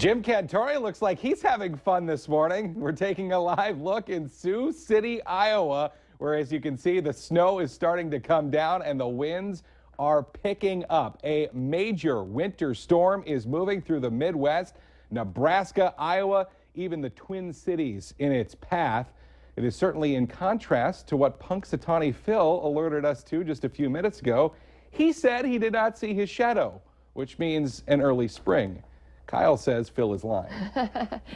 Jim Cantori looks like he's having fun this morning. We're taking a live look in Sioux City, Iowa, where, as you can see, the snow is starting to come down and the winds are picking up. A major winter storm is moving through the Midwest, Nebraska, Iowa, even the Twin Cities in its path. It is certainly in contrast to what Punxsutawney Phil alerted us to just a few minutes ago. He said he did not see his shadow, which means an early spring. Kyle says Phil is lying.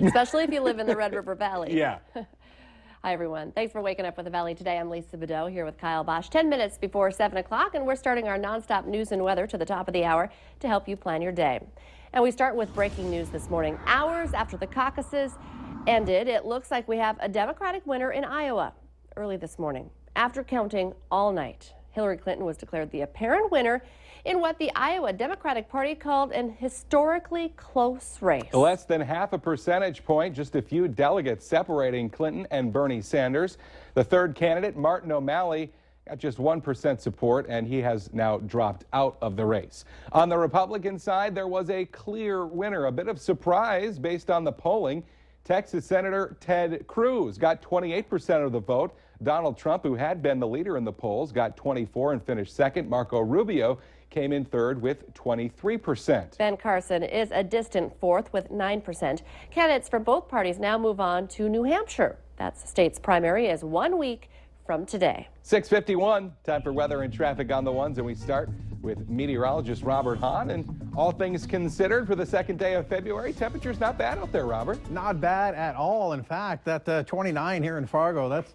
Especially if you live in the Red River Valley. Yeah. Hi, everyone. Thanks for waking up with the Valley today. I'm Lisa Bedeau here with Kyle Bosch. 10 minutes before 7 o'clock, and we're starting our nonstop news and weather to the top of the hour to help you plan your day. And we start with breaking news this morning. Hours after the caucuses ended, it looks like we have a Democratic winner in Iowa early this morning. After counting all night, Hillary Clinton was declared the apparent winner in what the Iowa Democratic Party called an historically close race. Less than half a percentage point, just a few delegates separating Clinton and Bernie Sanders. The third candidate, Martin O'Malley, got just 1% support, and he has now dropped out of the race. On the Republican side, there was a clear winner, a bit of surprise based on the polling. Texas Senator Ted Cruz got 28% of the vote. Donald Trump, who had been the leader in the polls, got 24% and finished second. Marco Rubio came in third with 23%. Ben Carson is a distant fourth with 9%. Candidates for both parties now move on to New Hampshire. That's the state's primary is 1 week from today. 6:51, time for weather and traffic on the ones, and we start with meteorologist Robert Hahn. And all things considered, for the second day of February, temperature's not bad out there, Robert. Not bad at all. In fact, that 29 here in Fargo, that's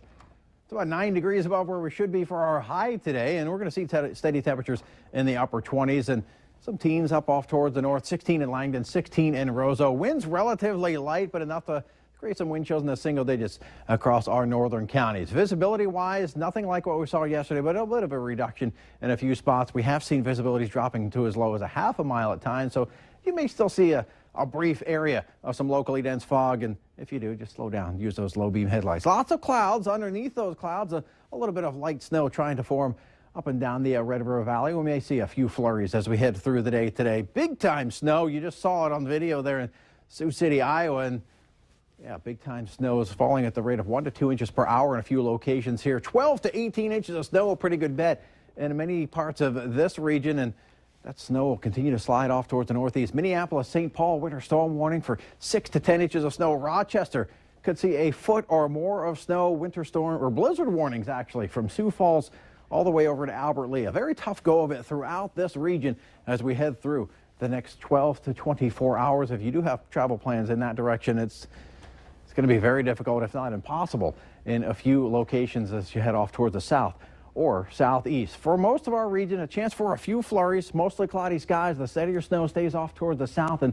about 9 degrees above where we should be for our high today, and we're going to see steady temperatures in the upper 20s and some teens up off towards the north. 16 in Langdon, 16 in Roseau. Winds relatively light, but enough to create some wind chills in the single digits across our northern counties. Visibility-wise, nothing like what we saw yesterday, but a bit of a reduction in a few spots. We have seen visibilities dropping to as low as a half a mile at times, so you may still see a brief area of some locally dense fog, and if you do, just slow down. Use those low beam headlights. Lots of clouds. Underneath those clouds, a little bit of light snow trying to form up and down the Red River Valley. We may see a few flurries as we head through the day today. Big time snow. You just saw it on the video there in Sioux City, Iowa, and yeah, big time snow is falling at the rate of 1 to 2 inches per hour in a few locations here. 12 to 18 inches of snow, a pretty good bet in many parts of this region, and that snow will continue to slide off towards the northeast. Minneapolis, St. Paul, winter storm warning for 6 to 10 inches of snow. Rochester could see a foot or more of snow. Winter storm or blizzard warnings, actually, from Sioux Falls all the way over to Albert Lea. A very tough go of it throughout this region as we head through the next 12 to 24 hours. If you do have travel plans in that direction, it's going to be very difficult, if not impossible, in a few locations as you head off towards the south or southeast. For most of our region, a chance for a few flurries, mostly cloudy skies. The steadier snow stays off towards the south, and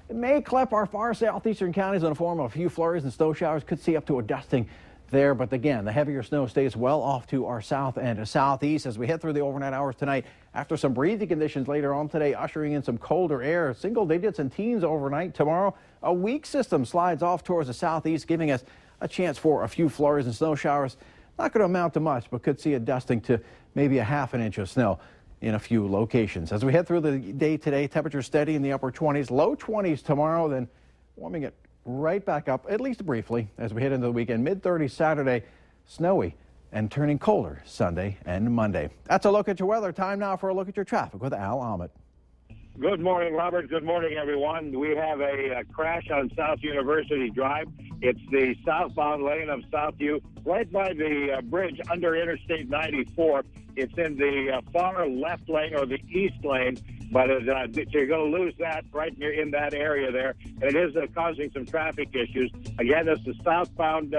it may clip our far southeastern counties in the form of a few flurries and snow showers. Could see up to a dusting there, but again, the heavier snow stays well off to our south and southeast as we head through the overnight hours tonight. After some breezy conditions later on today, ushering in some colder air, single digits and teens overnight. Tomorrow, a weak system slides off towards the southeast, giving us a chance for a few flurries and snow showers. Not going to amount to much, but could see a dusting to maybe a half an inch of snow in a few locations. As we head through the day today, temperature steady in the upper 20s, low 20s tomorrow, then warming it right back up, at least briefly, as we head into the weekend. Mid-30s Saturday, snowy and turning colder Sunday and Monday. That's a look at your weather. Time now for a look at your traffic with Al Ahmed. Good morning, Robert. Good morning, everyone. We have a crash on South University Drive. It's the southbound lane of Southview, right by the bridge under Interstate 94. It's in the far left lane or the east lane, but you're going to lose that right near in that area there. And it is causing some traffic issues. Again, this is southbound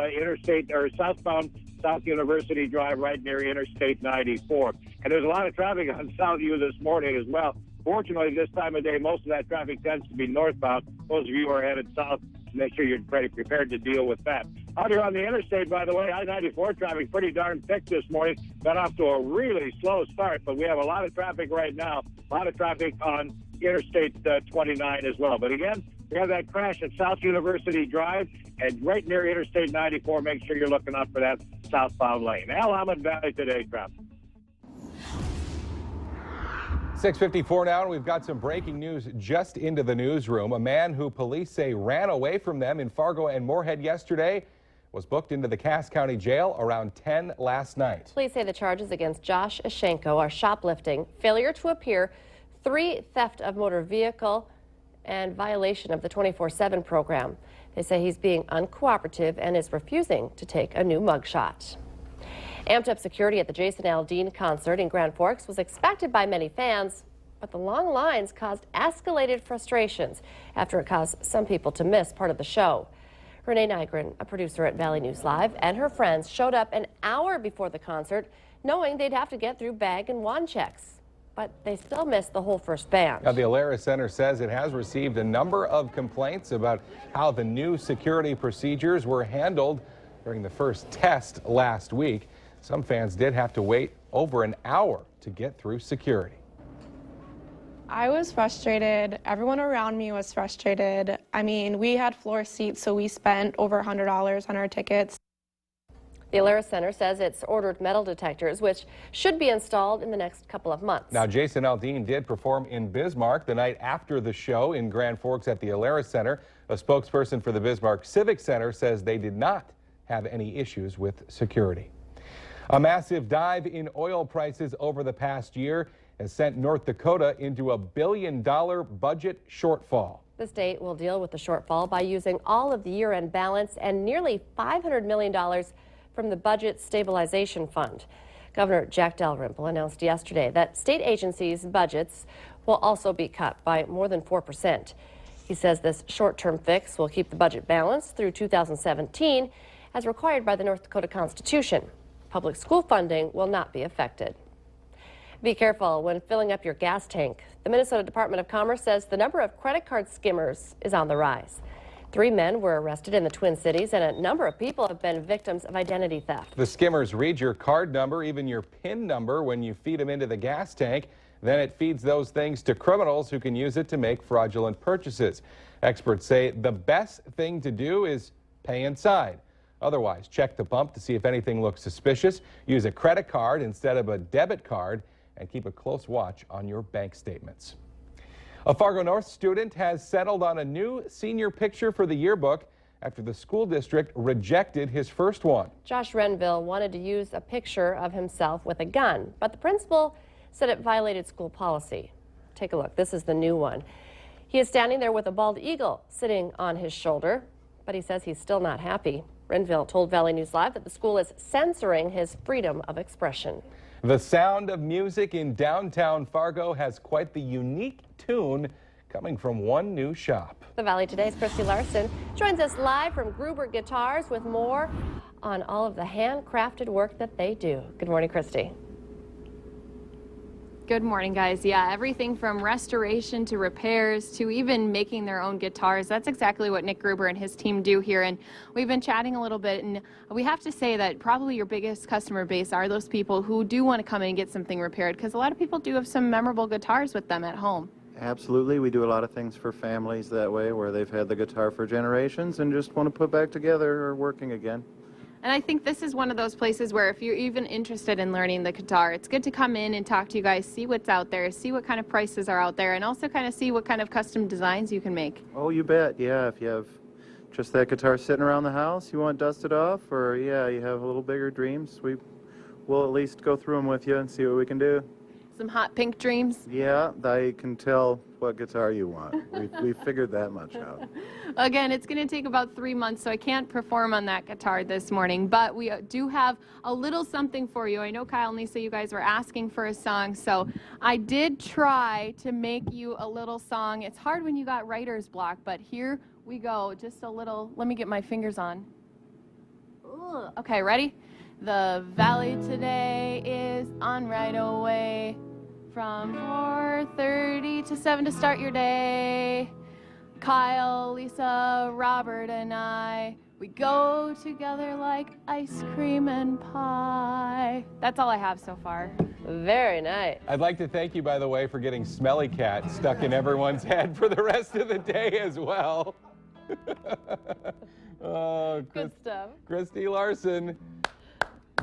southbound South University Drive right near Interstate 94. And there's a lot of traffic on Southview this morning as well. Fortunately, this time of day, most of that traffic tends to be northbound. Those of you who are headed south, make sure you're prepared to deal with that. Out here on the interstate, by the way, I-94 traffic pretty darn thick this morning. Got off to a really slow start, but we have a lot of traffic right now. A lot of traffic on Interstate 29 as well. But again, we have that crash at South University Drive and right near Interstate 94. Make sure you're looking out for that southbound lane. Al Ahmed, Valley Today traffic. 6:54 now, and we've got some breaking news just into the newsroom. A man who police say ran away from them in Fargo and Moorhead yesterday was booked into the Cass County Jail around 10 last night. Police say the charges against Josh Ashenko are shoplifting, failure to appear, 3 theft of motor vehicle, and violation of the 24/7 program. They say he's being uncooperative and is refusing to take a new mugshot. Amped up security at the Jason Aldean concert in Grand Forks was expected by many fans, but the long lines caused escalated frustrations after it caused some people to miss part of the show. Renee Nygren, a producer at Valley News Live, and her friends showed up an hour before the concert, knowing they'd have to get through bag and wand checks. But they still missed the whole first band. Now, the Alara Center says it has received a number of complaints about how the new security procedures were handled during the first test last week. Some fans did have to wait over an hour to get through security. I was frustrated. Everyone around me was frustrated. I mean, we had floor seats, so we spent over $100 on our tickets. The Alara Center says it's ordered metal detectors, which should be installed in the next couple of months. Now, Jason Aldean did perform in Bismarck the night after the show in Grand Forks at the Alara Center. A spokesperson for the Bismarck Civic Center says they did not have any issues with security. A massive dive in oil prices over the past year has sent North Dakota into a $1 billion budget shortfall. The state will deal with the shortfall by using all of the year-end balance and nearly $500 million from the Budget Stabilization Fund. Governor Jack Dalrymple announced yesterday that state agencies' budgets will also be cut by more than 4%. He says this short-term fix will keep the budget balanced through 2017, as required by the North Dakota Constitution. Public school funding will not be affected. Be careful when filling up your gas tank. The Minnesota Department of Commerce says the number of credit card skimmers is on the rise. 3 men were arrested in the Twin Cities, and a number of people have been victims of identity theft. The skimmers read your card number, even your PIN number, when you feed them into the gas tank. Then it feeds those things to criminals who can use it to make fraudulent purchases. Experts say the best thing to do is pay inside. Otherwise, check the pump to see if anything looks suspicious. Use a credit card instead of a debit card, and keep a close watch on your bank statements. A Fargo North student has settled on a new senior picture for the yearbook after the school district rejected his first one. Josh Renville wanted to use a picture of himself with a gun, but the principal said it violated school policy. Take a look. This is the new one. He is standing there with a bald eagle sitting on his shoulder, but he says he's still not happy. Renville told Valley News Live that the school is censoring his freedom of expression. The sound of music in downtown Fargo has quite the unique tune coming from one new shop. The Valley Today's Christy Larson joins us live from Gruber Guitars with more on all of the handcrafted work that they do. Good morning, Christy. Good morning, guys. Yeah, everything from restoration to repairs to even making their own guitars. That's exactly what Nick Gruber and his team do here. And we've been chatting a little bit, and we have to say that probably your biggest customer base are those people who do want to come in and get something repaired, because a lot of people do have some memorable guitars with them at home. Absolutely. We do a lot of things for families that way, where they've had the guitar for generations and just want to put back together or working again. And I think this is one of those places where if you're even interested in learning the guitar, it's good to come in and talk to you guys, see what's out there, see what kind of prices are out there, and also kind of see what kind of custom designs you can make. Oh, you bet. Yeah, if you have just that guitar sitting around the house, you want dusted off, or yeah, you have a little bigger dreams, we'll at least go through them with you and see what we can do. Some hot pink dreams? Yeah, I can tell what guitar you want. We figured that much out. Again, it's going to take about 3 months, so I can't perform on that guitar this morning, but we do have a little something for you. I know Kyle and Lisa, you guys were asking for a song, so I did try to make you a little song. It's hard when you got writer's block, but here we go. Just a little, let me get my fingers on. Ooh. Okay, ready? The valley today is on right away from 4:30 to 7 to start your day. Kyle, Lisa, Robert, and I, we go together like ice cream and pie. That's all I have so far. Very nice. I'd like to thank you, by the way, for getting Smelly Cat stuck in everyone's head for the rest of the day as well. Good stuff. Christy Larson.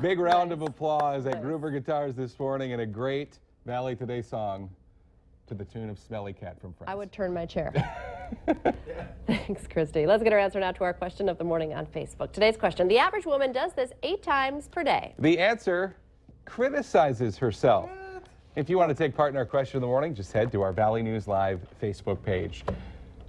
Big round of applause at Gruber Guitars this morning, and a great Valley Today song to the tune of Smelly Cat from Friends. I would turn my chair. Thanks, Christy. Let's get our answer now to our question of the morning on Facebook. Today's question: the average woman does this 8 times per day. The answer: criticizes herself. If you want to take part in our question of the morning, just head to our Valley News Live Facebook page.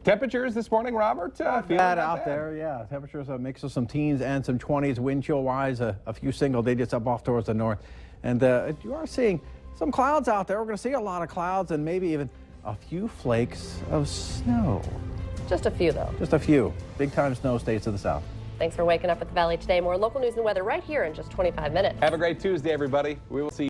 Temperatures this morning, Robert? Feeling Bad not out bad. there, yeah. Temperatures a mix of some teens and some 20s. Wind chill wise, a few single digits up off towards the north. And you are seeing some clouds out there. We're going to see a lot of clouds and maybe even a few flakes of snow. Just a few, though. Just a few. Big time snow stays to the south. Thanks for waking up with the Valley today. More local news and weather right here in just 25 minutes. Have a great Tuesday, everybody. We will see you.